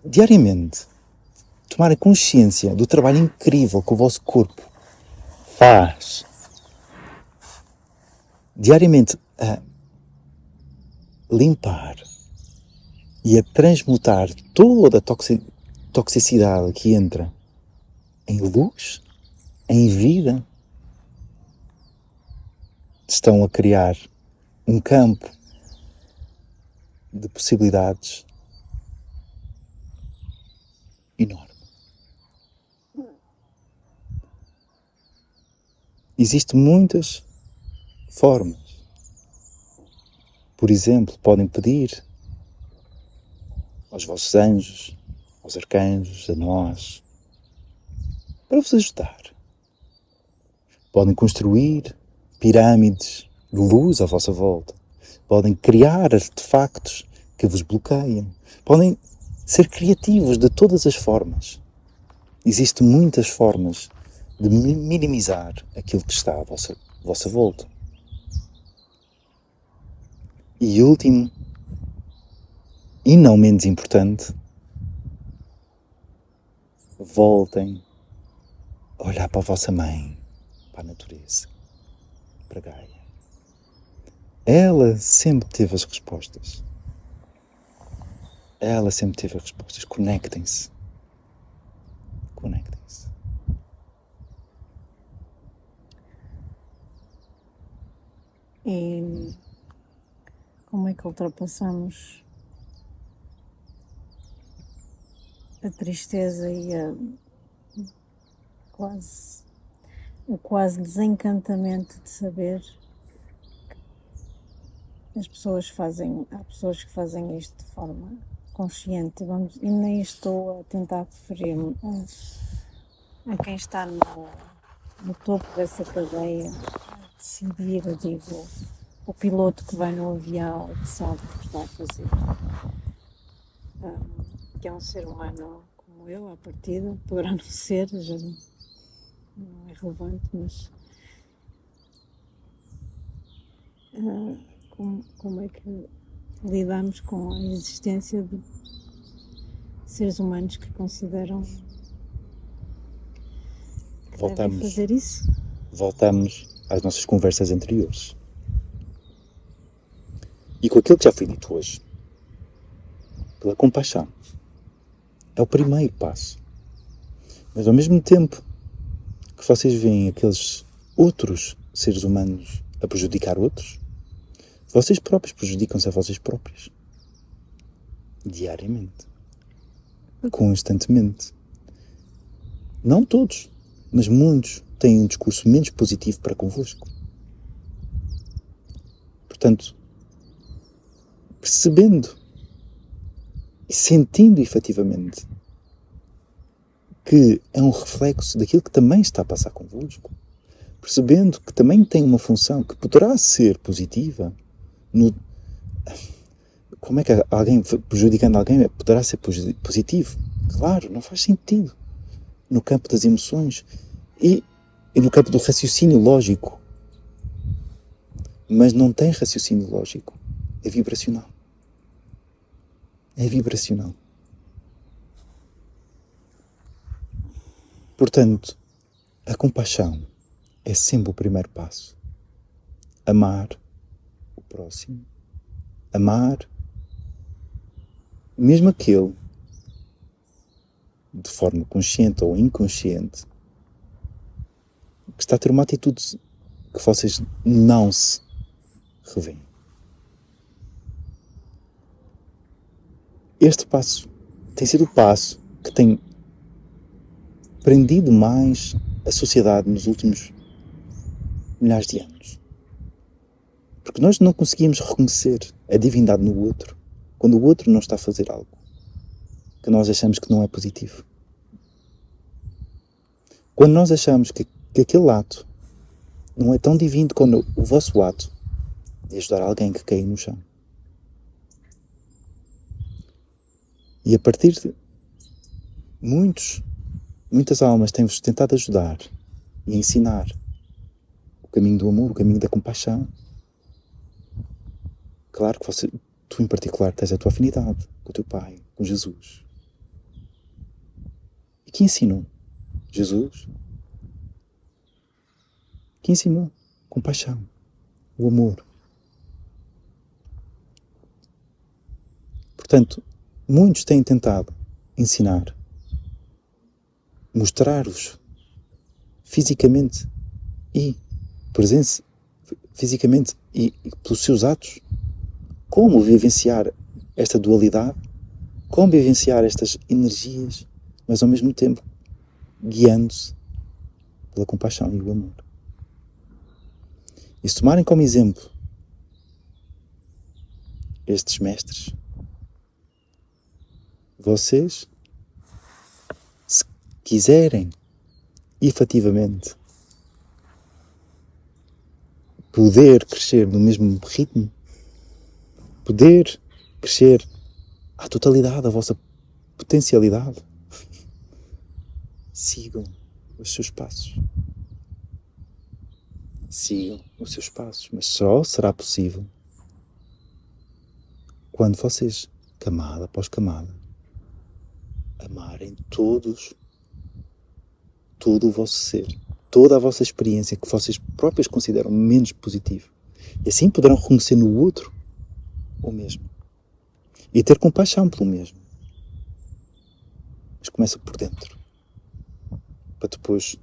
diariamente, tomarem consciência do trabalho incrível que o vosso corpo faz, diariamente a limpar e a transmutar toda a toxicidade que entra em luz, em vida, estão a criar um campo de possibilidades enorme. Existem muitas formas. Por exemplo, podem pedir aos vossos anjos, aos arcanjos, a nós, para vos ajudar. Podem construir pirâmides de luz à vossa volta. Podem criar artefactos que vos bloqueiam. Podem ser criativos de todas as formas. Existem muitas formas de minimizar aquilo que está à vossa volta. E último, e não menos importante, voltem a olhar para a vossa mãe, para a natureza, para Gaia. Ela sempre teve as respostas. Ela sempre teve as respostas. Conectem-se. Conectem-se. E como é que ultrapassamos a tristeza e o quase desencantamento de saber que as pessoas há pessoas que fazem isto de forma consciente, e nem estou a tentar referir-me a quem está no topo dessa cadeia a decidir, eu digo, o piloto que vai no avião e que sabe o que está a fazer, que é um ser humano como eu, à partida, poderá não ser, já não é relevante, mas como é que lidamos com a existência de seres humanos que consideram que devem fazer isso? Voltamos às nossas conversas anteriores. E com aquilo que já foi dito hoje, pela compaixão, é o primeiro passo. Mas ao mesmo tempo, que vocês veem aqueles outros seres humanos a prejudicar outros, vocês próprios prejudicam-se a vocês próprios. Diariamente. Constantemente. Não todos, mas muitos têm um discurso menos positivo para convosco. Portanto, percebendo e sentindo efetivamente que é um reflexo daquilo que também está a passar convosco, percebendo que também tem uma função que poderá ser positiva, como é que alguém prejudicando alguém poderá ser positivo? Claro, não faz sentido. No campo das emoções e no campo do raciocínio lógico. Mas não tem raciocínio lógico. É vibracional. É vibracional. Portanto, a compaixão é sempre o primeiro passo. Amar o próximo. Amar mesmo aquele, de forma consciente ou inconsciente, que está a ter uma atitude que vocês não se revêem. Este passo tem sido o passo que tem prendido mais a sociedade nos últimos milhares de anos. Porque nós não conseguimos reconhecer a divindade no outro quando o outro não está a fazer algo que nós achamos que não é positivo. Quando nós achamos que aquele ato não é tão divino como o vosso ato de ajudar alguém que caiu no chão. E a partir de muitas almas têm-vos tentado ajudar e ensinar o caminho do amor, o caminho da compaixão. Claro que tu em particular tens a tua afinidade com o teu Pai, com Jesus. E que ensinou? Jesus. Que ensinou? Compaixão, o amor. Portanto, muitos têm tentado ensinar, mostrar-vos fisicamente e pelos seus atos como vivenciar esta dualidade, como vivenciar estas energias, mas ao mesmo tempo guiando-se pela compaixão e o amor. E se tomarem como exemplo estes mestres, vocês, se quiserem efetivamente poder crescer no mesmo ritmo, poder crescer à totalidade da vossa potencialidade, sigam os seus passos. Sigam os seus passos, mas só será possível quando vocês, camada após camada, amarem todo o vosso ser, toda a vossa experiência que vocês próprios consideram menos positiva. E assim poderão reconhecer no outro o mesmo. E ter compaixão pelo mesmo. Mas começa por dentro. Para depois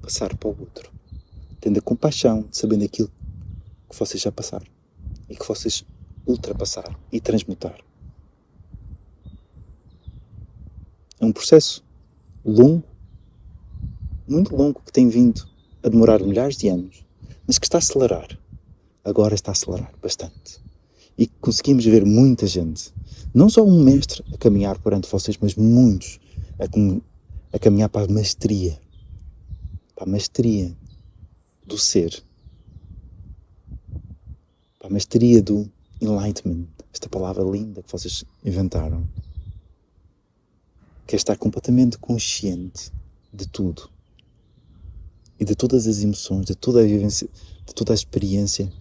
passar para o outro. Tendo a compaixão de sabendo aquilo que vocês já passaram. E que vocês ultrapassaram e transmutaram. É um processo longo, muito longo, que tem vindo a demorar milhares de anos, mas que está a acelerar. Agora está a acelerar bastante. E conseguimos ver muita gente, não só um mestre a caminhar perante vocês, mas muitos a caminhar para a maestria do ser, para a maestria do enlightenment, esta palavra linda que vocês inventaram, que é estar completamente consciente de tudo e de todas as emoções, de toda a vivência, de toda a experiência,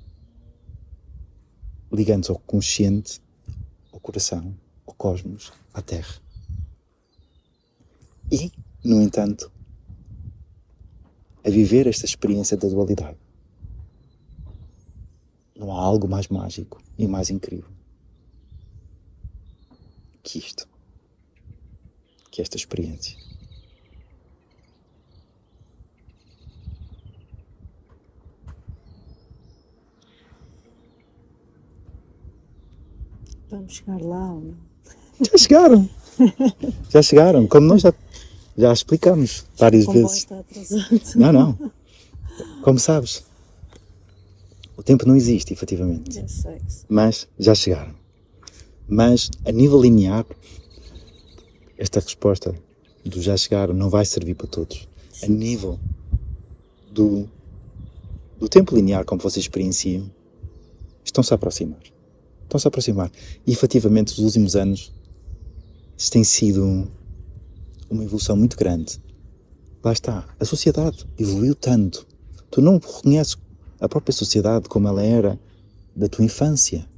ligando-se ao consciente, ao coração, ao cosmos, à Terra. E, no entanto, a viver esta experiência da dualidade. Não há algo mais mágico e mais incrível que isto, que esta experiência. Vamos chegar lá ou não? Já chegaram! Já chegaram, como nós já explicamos várias O comboio vezes. está atrasado. Não. Como sabes, o tempo não existe, efetivamente. Eu sei. Mas já chegaram. Mas, a nível linear, esta resposta do já chegaram não vai servir para todos. A nível do tempo linear, como vocês experienciam, estão-se a aproximar. Estão-se a aproximar. E, efetivamente, os últimos anos tem sido uma evolução muito grande. Lá está. A sociedade evoluiu tanto. Tu não reconheces a própria sociedade como ela era da tua infância.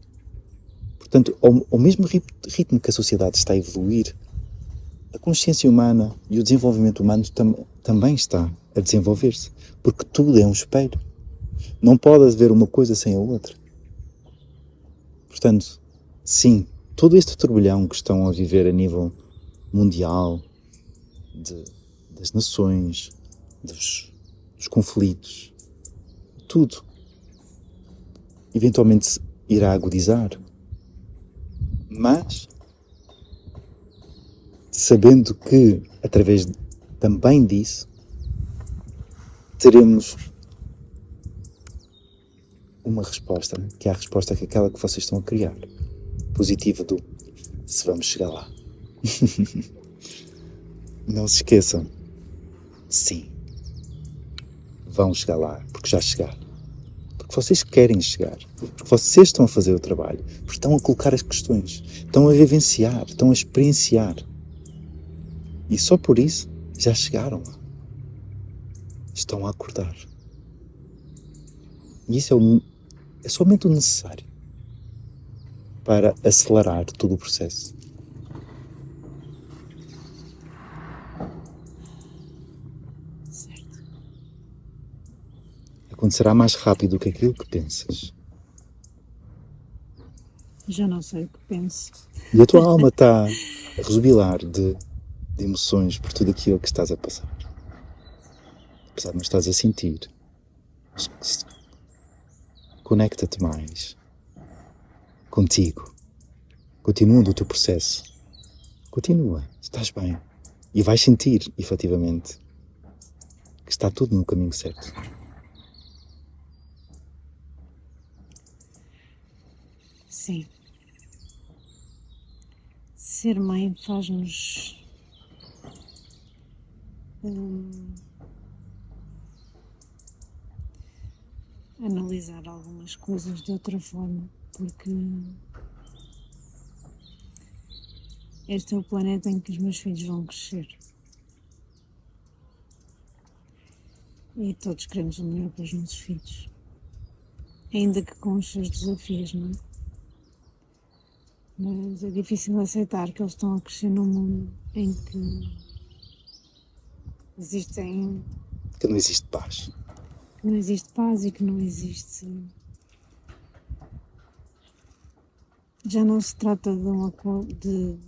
Portanto, ao mesmo ritmo que a sociedade está a evoluir, a consciência humana e o desenvolvimento humano também está a desenvolver-se. Porque tudo é um espelho. Não pode haver uma coisa sem a outra. Portanto, sim, todo este turbilhão que estão a viver a nível mundial, das nações, dos conflitos, tudo, eventualmente irá agudizar. Mas, sabendo que, através também disso, teremos uma resposta, que é a resposta que aquela que vocês estão a criar. Positiva do se vamos chegar lá. Não se esqueçam. Sim. Vão chegar lá, porque já chegaram. Porque vocês querem chegar. Porque vocês estão a fazer o trabalho. Porque estão a colocar as questões. Estão a vivenciar. Estão a experienciar. E só por isso já chegaram lá. Estão a acordar. E isso é somente o necessário para acelerar todo o processo. Certo. Acontecerá mais rápido do que aquilo que pensas. Já não sei o que penso. E a tua alma está a rejubilar de emoções por tudo aquilo que estás a passar. Apesar de não estás a sentir. Conecta-te mais contigo. Continua o teu processo. Continua. Estás bem. E vais sentir, efetivamente, que está tudo no caminho certo. Sim. Ser mãe faz-nos analisar algumas coisas de outra forma, porque este é o planeta em que os meus filhos vão crescer. E todos queremos o melhor para os nossos filhos. Ainda que com os seus desafios, não é? Mas é difícil aceitar que eles estão a crescer num mundo em que existem... Que não existe paz. Que não existe paz e que não existe... Já não se trata de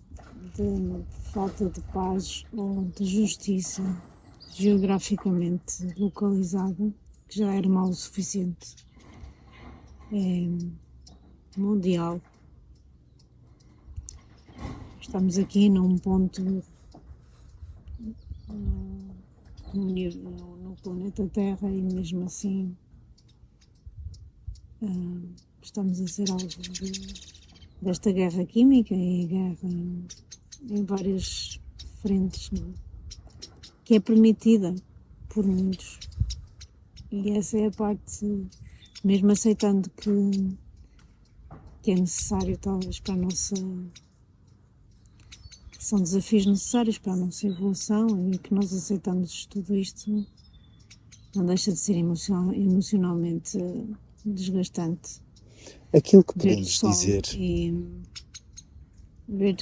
falta de paz ou de justiça geograficamente localizada, que já era mal o suficiente. É mundial. Estamos aqui num ponto no planeta Terra e mesmo assim estamos a ser alvo desta guerra química e guerra em várias frentes, não é? Que é permitida por muitos. E essa é a parte, mesmo aceitando que é necessário talvez para a nossa... São desafios necessários para a nossa evolução e que nós aceitamos tudo isto, não deixa de ser emocionalmente desgastante. Aquilo que podemos dizer... E ver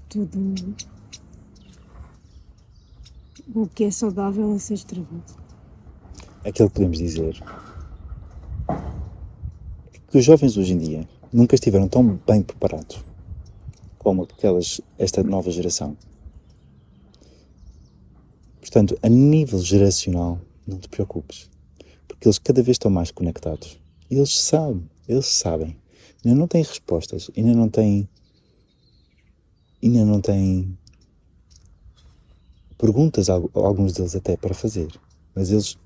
tudo o que é saudável a ser extravado. Aquilo que podemos dizer é que os jovens hoje em dia nunca estiveram tão bem preparados como esta nova geração. Portanto, a nível geracional, não te preocupes, porque eles cada vez estão mais conectados. E eles sabem Eles sabem. Ainda não têm respostas. Ainda não têm perguntas, alguns deles até, para fazer. Mas eles,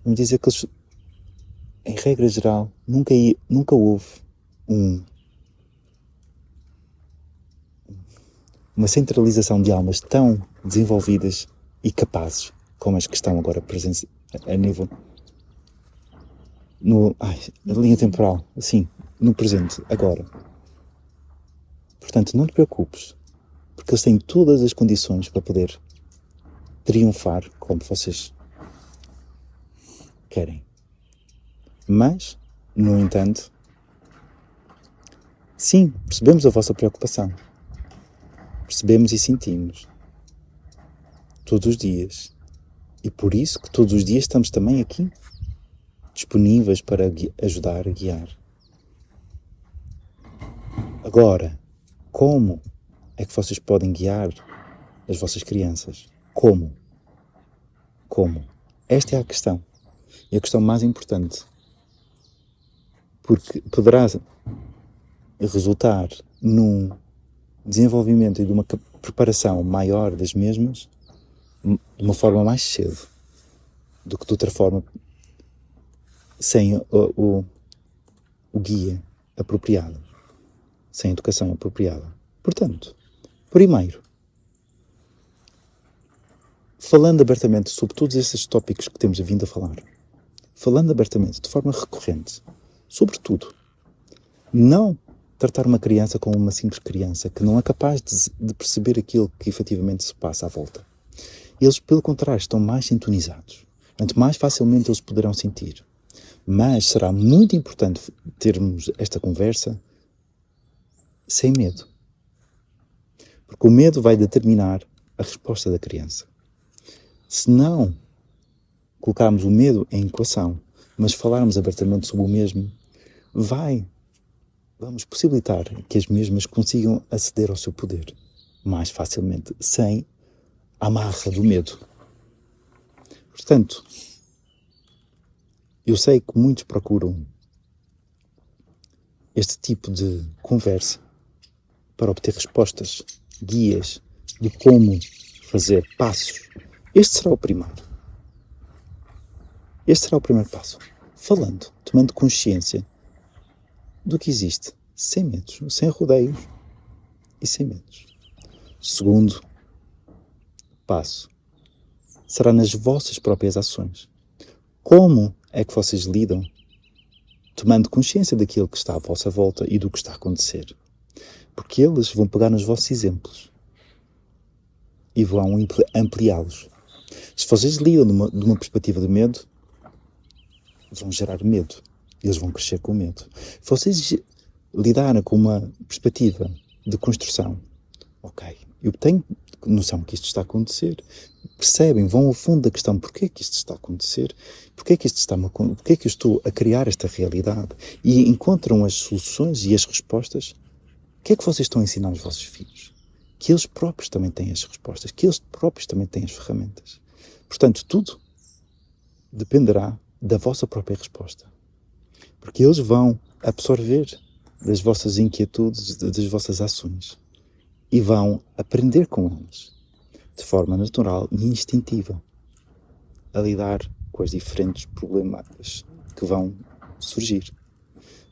vamos dizer que eles, em regra geral, nunca houve uma centralização de almas tão desenvolvidas e capazes como as que estão agora presentes a nível na linha temporal, assim, no presente, agora. Portanto, não te preocupes, porque eles têm todas as condições para poder triunfar como vocês querem. Mas, no entanto, sim, percebemos a vossa preocupação. Percebemos e sentimos. Todos os dias. E por isso que todos os dias estamos também aqui, disponíveis para ajudar a guiar. Agora, como é que vocês podem guiar as vossas crianças? Como? Como? Esta é a questão. E a questão mais importante. Porque poderá resultar num desenvolvimento e de uma preparação maior das mesmas de uma forma mais cedo do que de outra forma, sem o guia apropriado, sem a educação apropriada. Portanto, primeiro, falando abertamente sobre todos esses tópicos que temos vindo a falar, falando abertamente, de forma recorrente, sobretudo, não tratar uma criança como uma simples criança que não é capaz de perceber aquilo que efetivamente se passa à volta. Eles, pelo contrário, estão mais sintonizados. Portanto, mais facilmente eles poderão sentir. Mas será muito importante termos esta conversa sem medo. Porque o medo vai determinar a resposta da criança. Se não colocarmos o medo em equação, mas falarmos abertamente sobre o mesmo, vamos possibilitar que as mesmas consigam aceder ao seu poder mais facilmente, sem a amarra do medo. Portanto, eu sei que muitos procuram este tipo de conversa para obter respostas, guias de como fazer passos. Este será o primeiro. Este será o primeiro passo. Falando, tomando consciência do que existe, sem medos, sem rodeios e sem medos. Segundo passo será nas vossas próprias ações. Como é que vocês lidam tomando consciência daquilo que está à vossa volta e do que está a acontecer? Porque eles vão pegar nos vossos exemplos e vão ampliá-los. Se vocês lidam de uma perspectiva de medo, vão gerar medo. Eles vão crescer com medo. Se vocês lidarem com uma perspectiva de construção, ok, eu tenho noção que isto está a acontecer, percebem, vão ao fundo da questão, porquê é que isto está a acontecer, porquê é que eu estou a criar esta realidade, e encontram as soluções e as respostas. O que é que vocês estão a ensinar aos vossos filhos? Que eles próprios também têm as respostas, que eles próprios também têm as ferramentas. Portanto, tudo dependerá da vossa própria resposta. Porque eles vão absorver das vossas inquietudes, das vossas ações, e vão aprender com elas, de forma natural e instintiva, a lidar com as diferentes problemáticas que vão surgir.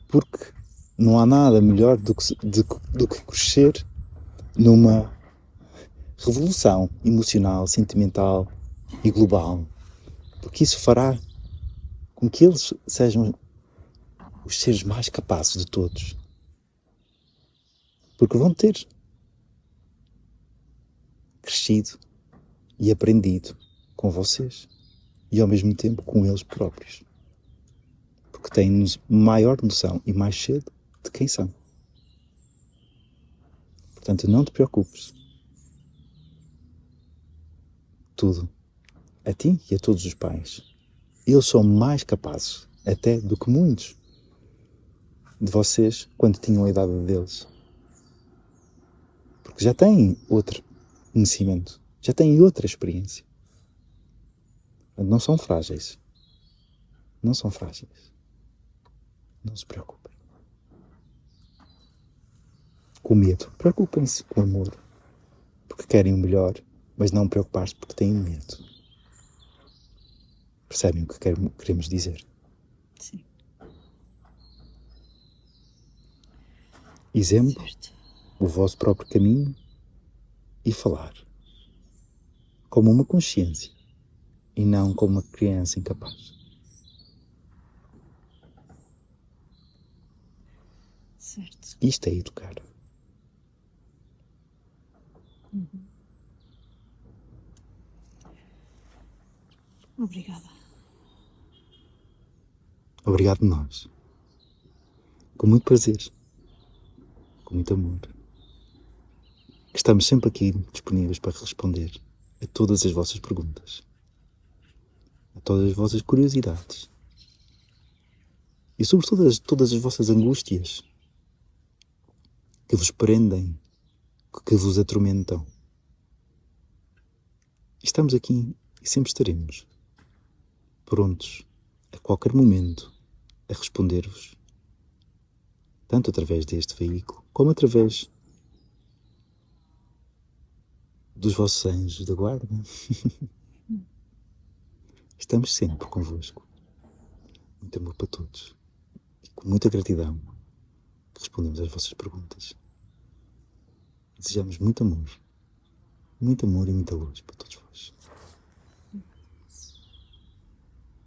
Porque não há nada melhor do que crescer numa revolução emocional, sentimental e global. Porque isso fará com que eles sejam os seres mais capazes de todos. Porque vão ter crescido e aprendido com vocês e ao mesmo tempo com eles próprios. Porque têm maior noção e mais cedo de quem são. Portanto, não te preocupes. Tudo. A ti e a todos os pais. Eles são mais capazes, até do que muitos de vocês quando tinham a idade deles. Porque já têm outro conhecimento, já têm outra experiência. Não são frágeis. Não são frágeis. Não se preocupem. Com medo, preocupem-se com amor, porque querem o melhor, mas não preocupar-se porque têm medo. Percebem o que queremos dizer? Sim. Exemplo, Certo. o vosso próprio caminho e falar. Como uma consciência e não como uma criança incapaz. Certo. Isto é educar. Obrigada. Obrigado nós. Com muito prazer. Com muito amor. Estamos sempre aqui disponíveis para responder a todas as vossas perguntas. A todas as vossas curiosidades. E sobretudo todas as vossas angústias que vos prendem, que vos atormentam. Estamos aqui e sempre estaremos prontos a qualquer momento a responder-vos, tanto através deste veículo como através dos vossos anjos da guarda. Estamos sempre convosco. Muito amor para todos. E com muita gratidão respondemos às vossas perguntas. Desejamos muito amor e muita luz para todos vós.